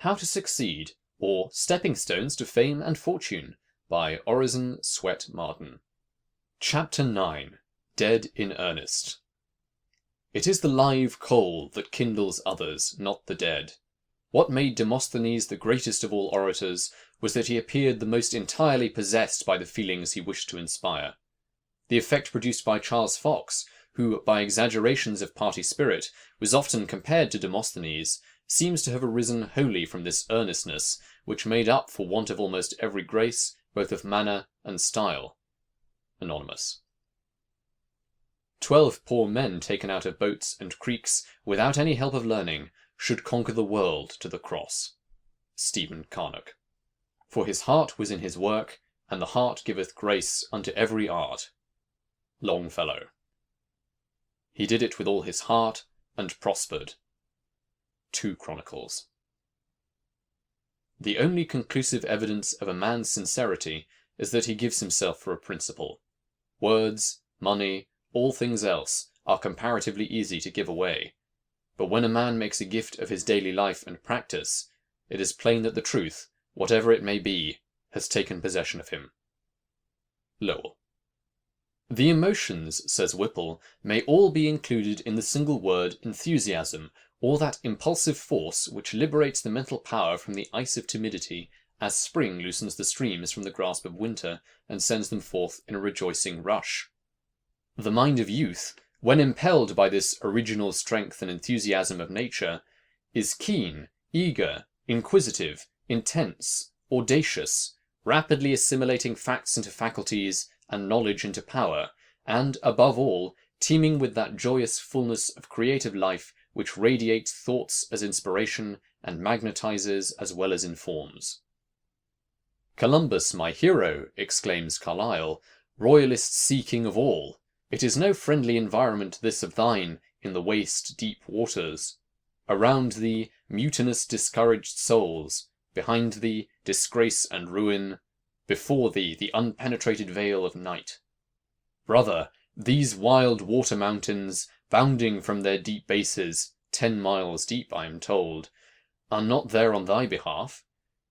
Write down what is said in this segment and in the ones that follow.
How to Succeed, or Stepping Stones to Fame and Fortune, by Orison, Swett, Marden. Chapter 9. Dead in Earnest. It is the live coal that kindles others, not the dead. What made Demosthenes the greatest of all orators was that he appeared the most entirely possessed by the feelings he wished to inspire. The effect produced by Charles Fox, who, by exaggerations of party spirit, was often compared to Demosthenes, seems to have arisen wholly from this earnestness, which made up for want of almost every grace, both of manner and style. Anonymous. 12 poor men taken out of boats and creeks, without any help of learning, should conquer the world to the cross. Stephen Carnock. For his heart was in his work, and the heart giveth grace unto every art. Longfellow. He did it with all his heart, and prospered. 2 Chronicles. The only conclusive evidence of a man's sincerity is that he gives himself for a principle. Words, money, all things else, are comparatively easy to give away. But when a man makes a gift of his daily life and practice, it is plain that the truth, whatever it may be, has taken possession of him. Lowell. The emotions, says Whipple, may all be included in the single word enthusiasm, or that impulsive force which liberates the mental power from the ice of timidity, as spring loosens the streams from the grasp of winter, and sends them forth in a rejoicing rush. The mind of youth, when impelled by this original strength and enthusiasm of nature, is keen, eager, inquisitive, intense, audacious, rapidly assimilating facts into faculties, and knowledge into power, and, above all, teeming with that joyous fullness of creative life which radiates thoughts as inspiration, and magnetizes as well as informs. Columbus, my hero, exclaims Carlyle, royalist sea-king of all, it is no friendly environment this of thine, in the waste deep waters. Around thee, mutinous discouraged souls, behind thee, disgrace and ruin, before thee, the unpenetrated veil of night. Brother, these wild water mountains, bounding from their deep bases, 10 miles deep, I am told, are not there on thy behalf.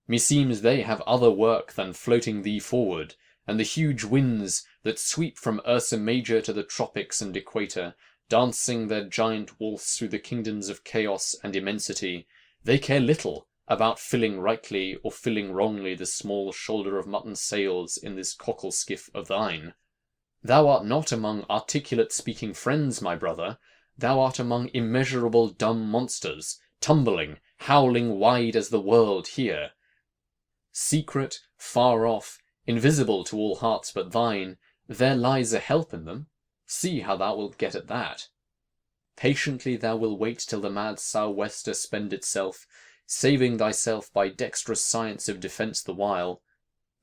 Meseems they have other work than floating thee forward, and the huge winds that sweep from Ursa Major to the tropics and equator, dancing their giant waltz through the kingdoms of chaos and immensity, they care little about filling rightly or filling wrongly the small shoulder of mutton sails in this cockle skiff of thine. Thou art not among articulate speaking friends, my brother, thou art among immeasurable dumb monsters, tumbling, howling wide as the world here. Secret, far off, invisible to all hearts but thine, there lies a help in them. See how thou wilt get at that. Patiently thou wilt wait till the mad sou'wester spend itself, saving thyself by dexterous science of defence the while.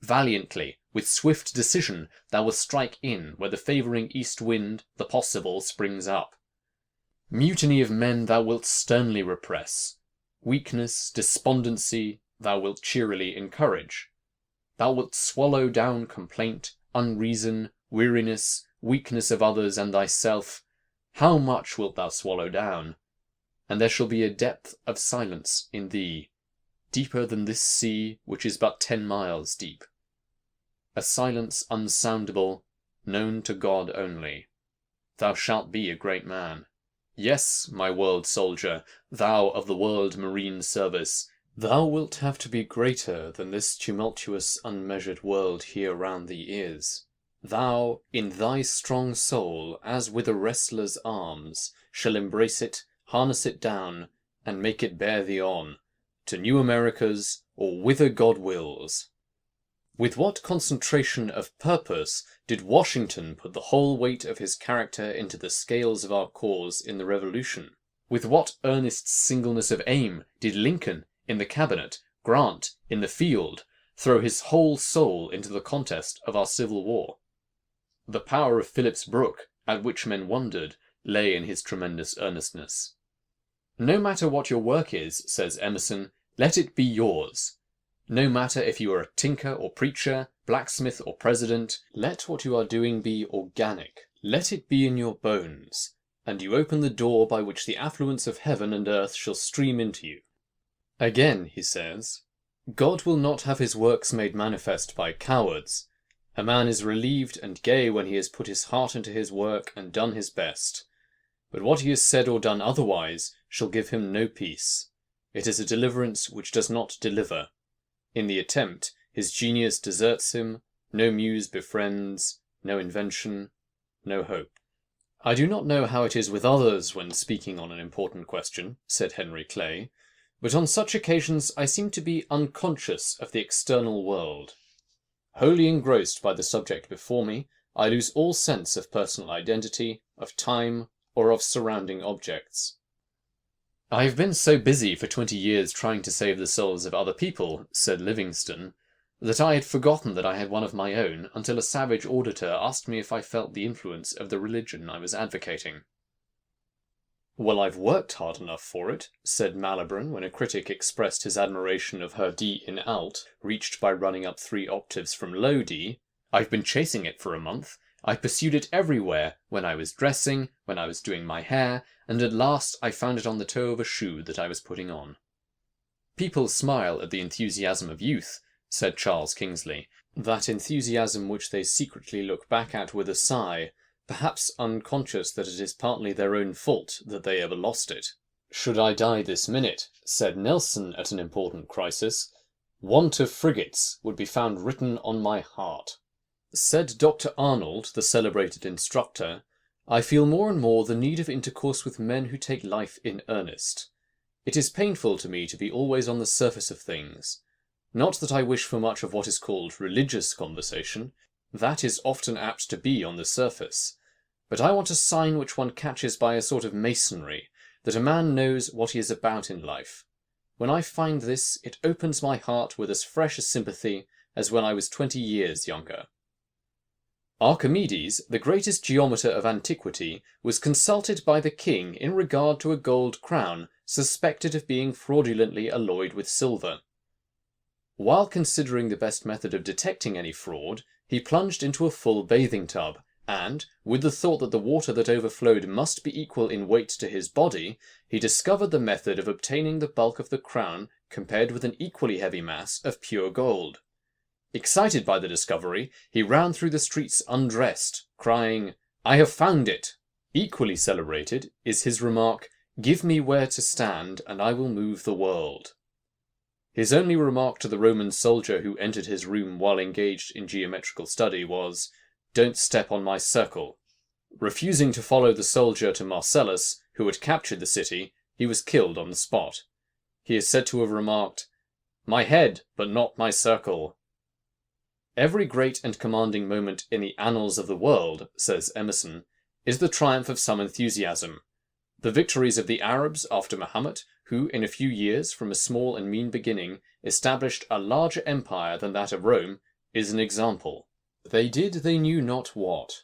Valiantly, with swift decision, thou wilt strike in where the favouring east wind, the possible, springs up. Mutiny of men thou wilt sternly repress. Weakness, despondency, thou wilt cheerily encourage. Thou wilt swallow down complaint, unreason, weariness, weakness of others and thyself. How much wilt thou swallow down? And there shall be a depth of silence in thee, deeper than this sea, which is but 10 miles deep. A silence unsoundable, known to God only. Thou shalt be a great man. Yes, my world soldier, thou of the world marine service, thou wilt have to be greater than this tumultuous, unmeasured world here round thee is. Thou, in thy strong soul, as with a wrestler's arms, shall embrace it, harness it down, and make it bear thee on, to new Americas, or whither God wills. With what concentration of purpose did Washington put the whole weight of his character into the scales of our cause in the Revolution? With what earnest singleness of aim did Lincoln, in the cabinet, Grant, in the field, throw his whole soul into the contest of our Civil War? The power of Phillips Brooke, at which men wondered, lay in his tremendous earnestness. No matter what your work is, says Emerson, let it be yours. No matter if you are a tinker or preacher, blacksmith or president, let what you are doing be organic. Let it be in your bones, and you open the door by which the affluence of heaven and earth shall stream into you. Again, he says, God will not have his works made manifest by cowards. A man is relieved and gay when he has put his heart into his work and done his best. But what he has said or done otherwise shall give him no peace. It is a deliverance which does not deliver. In the attempt, his genius deserts him, no muse befriends, no invention, no hope. I do not know how it is with others when speaking on an important question, said Henry Clay, but on such occasions I seem to be unconscious of the external world. Wholly engrossed by the subject before me, I lose all sense of personal identity, of time, or of surrounding objects. I have been so busy for 20 years trying to save the souls of other people, said Livingstone, that I had forgotten that I had one of my own until a savage auditor asked me if I felt the influence of the religion I was advocating. Well, I've worked hard enough for it, said Malibran when a critic expressed his admiration of her D in alt, reached by running up 3 octaves from low D. I've been chasing it for a month. I pursued it everywhere, when I was dressing, when I was doing my hair, and at last I found it on the toe of a shoe that I was putting on. People smile at the enthusiasm of youth, said Charles Kingsley, that enthusiasm which they secretly look back at with a sigh, perhaps unconscious that it is partly their own fault that they ever lost it. Should I die this minute, said Nelson at an important crisis, want of frigates would be found written on my heart. Said Dr. Arnold, the celebrated instructor, I feel more and more the need of intercourse with men who take life in earnest. It is painful to me to be always on the surface of things. Not that I wish for much of what is called religious conversation. That is often apt to be on the surface. But I want a sign which one catches by a sort of masonry, that a man knows what he is about in life. When I find this, it opens my heart with as fresh a sympathy as when I was 20 years younger. Archimedes, the greatest geometer of antiquity, was consulted by the king in regard to a gold crown suspected of being fraudulently alloyed with silver. While considering the best method of detecting any fraud, he plunged into a full bathing tub, and, with the thought that the water that overflowed must be equal in weight to his body, he discovered the method of obtaining the bulk of the crown compared with an equally heavy mass of pure gold. Excited by the discovery, he ran through the streets undressed, crying, I have found it! Equally celebrated is his remark, Give me where to stand, and I will move the world. His only remark to the Roman soldier who entered his room while engaged in geometrical study was, Don't step on my circle. Refusing to follow the soldier to Marcellus, who had captured the city, he was killed on the spot. He is said to have remarked, My head, but not my circle. Every great and commanding moment in the annals of the world, says Emerson, is the triumph of some enthusiasm. The victories of the Arabs after Muhammad, who in a few years, from a small and mean beginning, established a larger empire than that of Rome, is an example. They did they knew not what.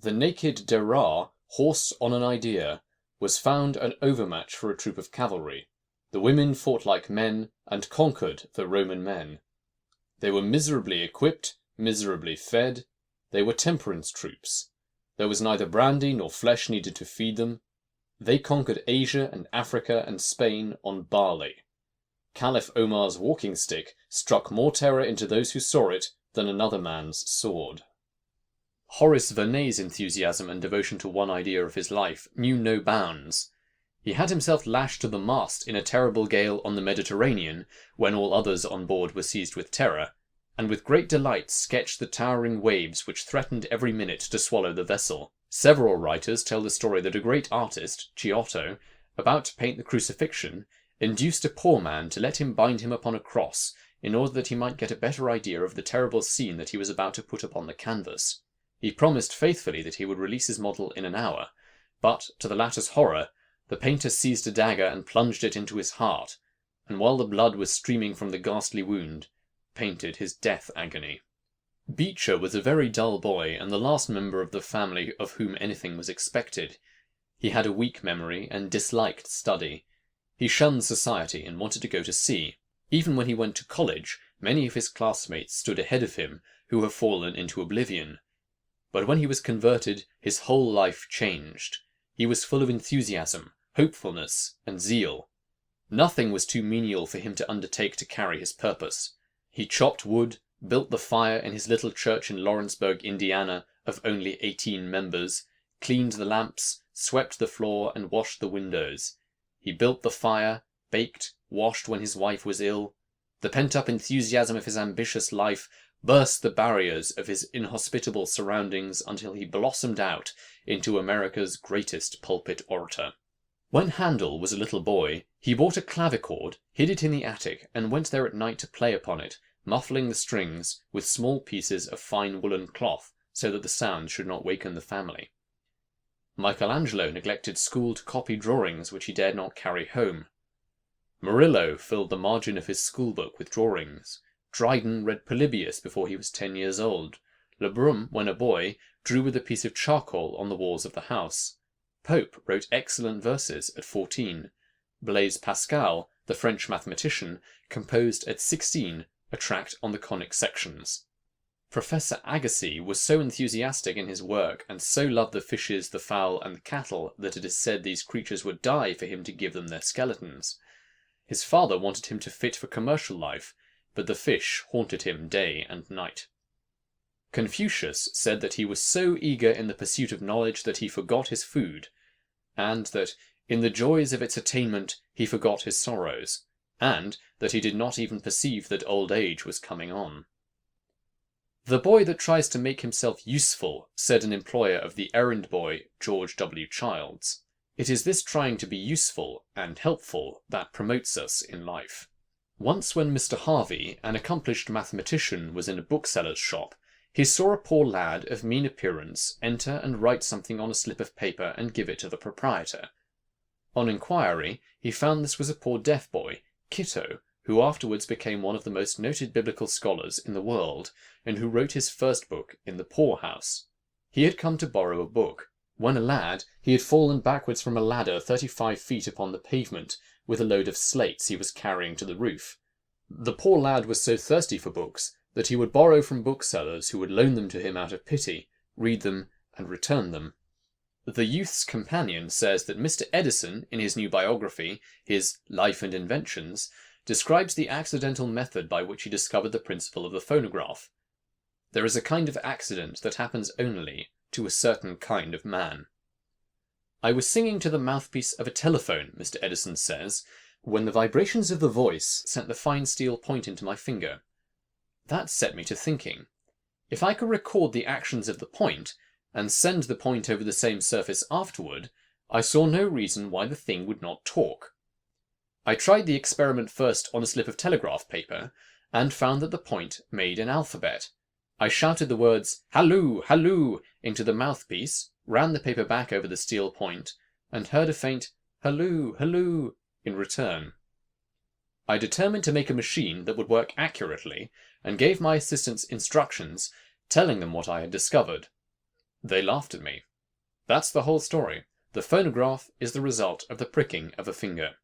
The naked Derar, horse on an idea, was found an overmatch for a troop of cavalry. The women fought like men, and conquered the Roman men. They were miserably equipped, miserably fed. They were temperance troops. There was neither brandy nor flesh needed to feed them. They conquered Asia and Africa and Spain on barley. Caliph Omar's walking stick struck more terror into those who saw it than another man's sword. Horace Vernet's enthusiasm and devotion to one idea of his life knew no bounds. He had himself lashed to the mast in a terrible gale on the Mediterranean, when all others on board were seized with terror, and with great delight sketched the towering waves which threatened every minute to swallow the vessel. Several writers tell the story that a great artist, Giotto, about to paint the Crucifixion, induced a poor man to let him bind him upon a cross, in order that he might get a better idea of the terrible scene that he was about to put upon the canvas. He promised faithfully that he would release his model in an hour, but, to the latter's horror, the painter seized a dagger and plunged it into his heart, and while the blood was streaming from the ghastly wound, painted his death agony. Beecher was a very dull boy, and the last member of the family of whom anything was expected. He had a weak memory, and disliked study. He shunned society, and wanted to go to sea. Even when he went to college, many of his classmates stood ahead of him, who have fallen into oblivion. But when he was converted, his whole life changed. He was full of enthusiasm, hopefulness, and zeal. Nothing was too menial for him to undertake to carry his purpose. He chopped wood, built the fire in his little church in Lawrenceburg, Indiana, of only 18 members, cleaned the lamps, swept the floor, and washed the windows. He built the fire, baked, washed when his wife was ill. The pent-up enthusiasm of his ambitious life burst the barriers of his inhospitable surroundings until he blossomed out into America's greatest pulpit orator. When Handel was a little boy, he bought a clavichord, hid it in the attic, and went there at night to play upon it, muffling the strings with small pieces of fine woolen cloth, so that the sound should not waken the family. Michelangelo neglected school to copy drawings which he dared not carry home. Murillo filled the margin of his schoolbook with drawings. Dryden read Polybius before he was 10 years old. Lebrun, when a boy, drew with a piece of charcoal on the walls of the house. Pope wrote excellent verses at 14. Blaise Pascal, the French mathematician, composed at 16 a tract on the conic sections. Professor Agassiz was so enthusiastic in his work, and so loved the fishes, the fowl, and the cattle, that it is said these creatures would die for him to give them their skeletons. His father wanted him to fit for commercial life, but the fish haunted him day and night. Confucius said that he was so eager in the pursuit of knowledge that he forgot his food, and that in the joys of its attainment he forgot his sorrows, and that he did not even perceive that old age was coming on. "The boy that tries to make himself useful," said an employer of the errand boy, George W. Childs. "It is this trying to be useful and helpful that promotes us in life." Once when Mr. Harvey, an accomplished mathematician, was in a bookseller's shop, he saw a poor lad of mean appearance enter and write something on a slip of paper and give it to the proprietor. On inquiry, he found this was a poor deaf boy, Kitto, who afterwards became one of the most noted biblical scholars in the world, and who wrote his first book in the poorhouse. He had come to borrow a book. When a lad, he had fallen backwards from a ladder 35 feet upon the pavement, with a load of slates he was carrying to the roof. The poor lad was so thirsty for books that he would borrow from booksellers who would loan them to him out of pity, read them, and return them. The youth's companion says that Mr. Edison, in his new biography, his Life and Inventions, describes the accidental method by which he discovered the principle of the phonograph. There is a kind of accident that happens only to a certain kind of man. "I was singing to the mouthpiece of a telephone," Mr. Edison says, "when the vibrations of the voice sent the fine steel point into my finger. That set me to thinking. If I could record the actions of the point, and send the point over the same surface afterward, I saw no reason why the thing would not talk. I tried the experiment first on a slip of telegraph paper, and found that the point made an alphabet. I shouted the words, 'Halloo, halloo,' into the mouthpiece, ran the paper back over the steel point, and heard a faint 'halloo, halloo' in return. I determined to make a machine that would work accurately, and gave my assistants instructions, telling them what I had discovered. They laughed at me. That's the whole story. The phonograph is the result of the pricking of a finger.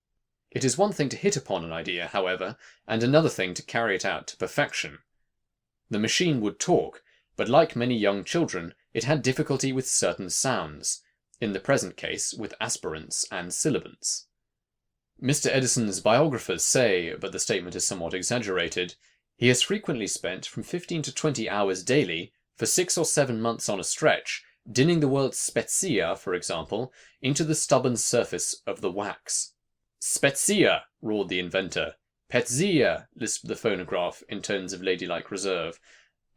It is one thing to hit upon an idea, however, and another thing to carry it out to perfection. The machine would talk, but like many young children, it had difficulty with certain sounds, in the present case with aspirants and sibilants. Mr. Edison's biographers say, but the statement is somewhat exaggerated, he has frequently spent from 15 to 20 hours daily, for 6 or 7 months on a stretch, dinning the word spezia, for example, into the stubborn surface of the wax. "Spezia!" roared the inventor. "Petzia!" lisped the phonograph in tones of ladylike reserve,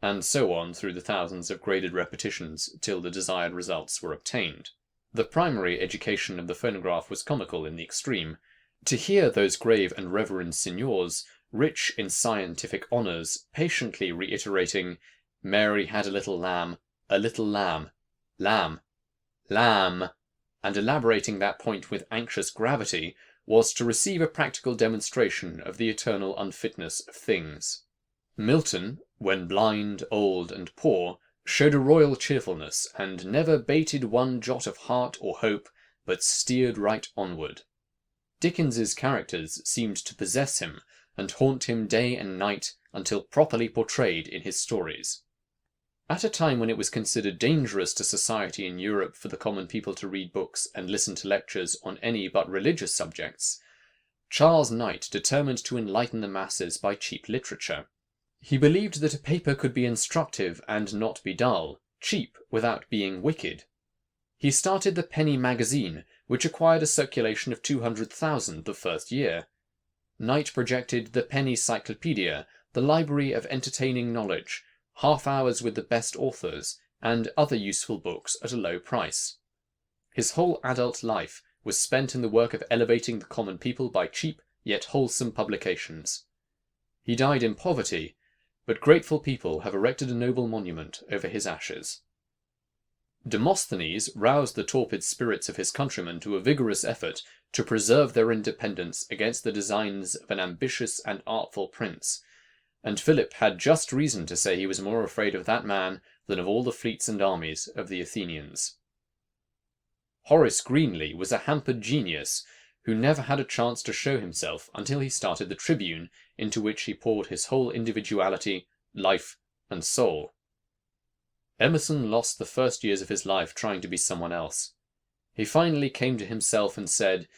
and so on through the thousands of graded repetitions till the desired results were obtained. The primary education of the phonograph was comical in the extreme. To hear those grave and reverend signors, rich in scientific honours, patiently reiterating, "Mary had a little lamb, lamb, lamb," and elaborating that point with anxious gravity, was to receive a practical demonstration of the eternal unfitness of things. Milton, when blind, old, and poor, showed a royal cheerfulness, and never bated one jot of heart or hope, but steered right onward. Dickens's characters seemed to possess him, and haunt him day and night until properly portrayed in his stories. At a time when it was considered dangerous to society in Europe for the common people to read books and listen to lectures on any but religious subjects, Charles Knight determined to enlighten the masses by cheap literature. He believed that a paper could be instructive and not be dull, cheap without being wicked. He started the Penny Magazine, which acquired a circulation of 200,000 the first year. Knight projected the Penny Cyclopedia, the library of entertaining knowledge, half hours with the best authors, and other useful books at a low price. His whole adult life was spent in the work of elevating the common people by cheap yet wholesome publications. He died in poverty, but grateful people have erected a noble monument over his ashes. Demosthenes roused the torpid spirits of his countrymen to a vigorous effort to preserve their independence against the designs of an ambitious and artful prince, and Philip had just reason to say he was more afraid of that man than of all the fleets and armies of the Athenians. Horace Greeley was a hampered genius who never had a chance to show himself until he started the Tribune, into which he poured his whole individuality, life, and soul. Emerson lost the first years of his life trying to be someone else. He finally came to himself and said,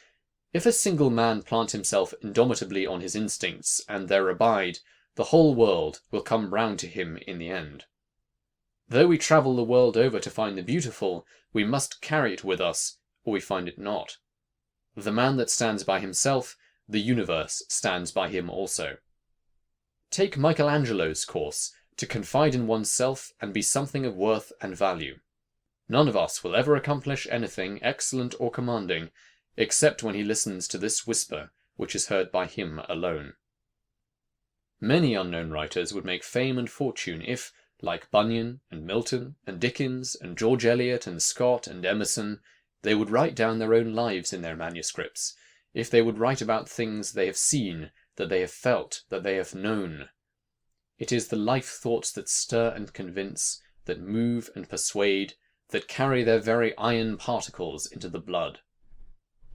"If a single man plant himself indomitably on his instincts, and there abide, the whole world will come round to him in the end. Though we travel the world over to find the beautiful, we must carry it with us, or we find it not. The man that stands by himself, the universe stands by him also." Take Michelangelo's course, to confide in oneself and be something of worth and value. None of us will ever accomplish anything excellent or commanding, except when he listens to this whisper, which is heard by him alone. Many unknown writers would make fame and fortune if, like Bunyan and Milton and Dickens and George Eliot and Scott and Emerson, they would write down their own lives in their manuscripts, if they would write about things they have seen, that they have felt, that they have known. It is the life thoughts that stir and convince, that move and persuade, that carry their very iron particles into the blood.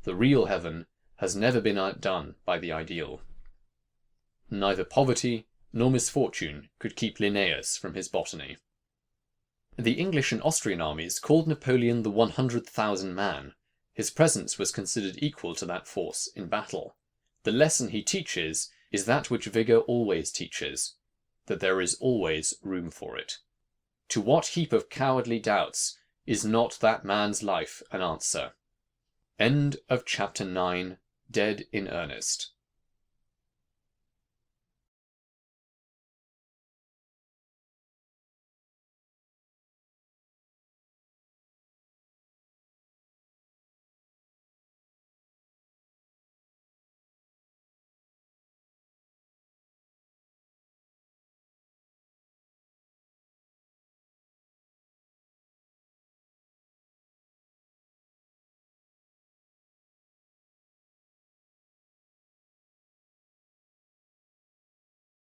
The real heaven has never been outdone by the ideal. Neither poverty nor misfortune could keep Linnaeus from his botany. The English and Austrian armies called Napoleon the 100,000 man. His presence was considered equal to that force in battle. The lesson he teaches is that which vigour always teaches, that there is always room for it. To what heap of cowardly doubts is not that man's life an answer? End of chapter 9. Dead in Earnest.